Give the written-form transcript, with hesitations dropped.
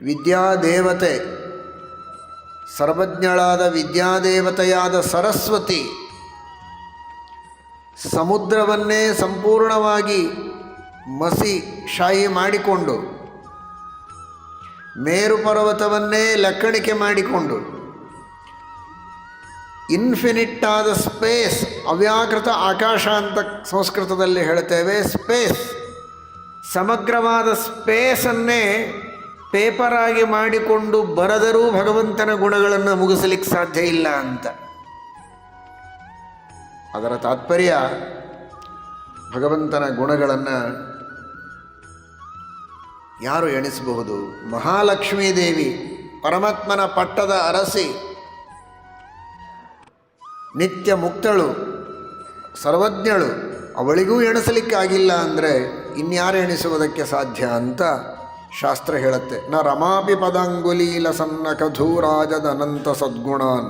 ವಿದ್ಯಾದೇವತೆ, ಸರ್ವಜ್ಞಳಾದ ವಿದ್ಯಾದೇವತೆಯಾದ ಸರಸ್ವತಿ ಸಮುದ್ರವನ್ನೇ ಸಂಪೂರ್ಣವಾಗಿ ಮಸಿ ಶಾಯಿ ಮಾಡಿಕೊಂಡು, ಮೇರು ಪರ್ವತವನ್ನೇ ಲೆಕ್ಕಣಿಕೆ ಮಾಡಿಕೊಂಡು, ಇನ್ಫಿನಿಟ್ ಆದ ಸ್ಪೇಸ್, ಅವ್ಯಾಕೃತ ಆಕಾಶ ಅಂತ ಸಂಸ್ಕೃತದಲ್ಲಿ ಹೇಳ್ತೇವೆ. ಸ್ಪೇಸ್, ಸಮಗ್ರವಾದ ಸ್ಪೇಸನ್ನೇ ಪೇಪರಾಗಿ ಮಾಡಿಕೊಂಡು ಬರೆದರೂ ಭಗವಂತನ ಗುಣಗಳನ್ನು ಮುಗಿಸಲಿಕ್ಕೆ ಸಾಧ್ಯ ಇಲ್ಲ ಅಂತ. ಅದರ ತಾತ್ಪರ್ಯ ಭಗವಂತನ ಗುಣಗಳನ್ನು ಯಾರು ಎಣಿಸಬಹುದು? ಮಹಾಲಕ್ಷ್ಮೀ ದೇವಿ ಪರಮಾತ್ಮನ ಪಟ್ಟದ ಅರಸಿ, ನಿತ್ಯ ಮುಕ್ತಳು, ಸರ್ವಜ್ಞಳು, ಅವಳಿಗೂ ಎಣಿಸಲಿಕ್ಕಾಗಿಲ್ಲ ಅಂದರೆ ಇನ್ಯಾರು ಎಣಿಸುವುದಕ್ಕೆ ಸಾಧ್ಯ ಅಂತ ಶಾಸ್ತ್ರ ಹೇಳುತ್ತೆ. ನ ರಮಾಪಿ ಪದಾಂಗುಲೀಲ ಸನ್ನ ಕಧೂರಾಜದ ಅನಂತ ಸದ್ಗುಣಾನ್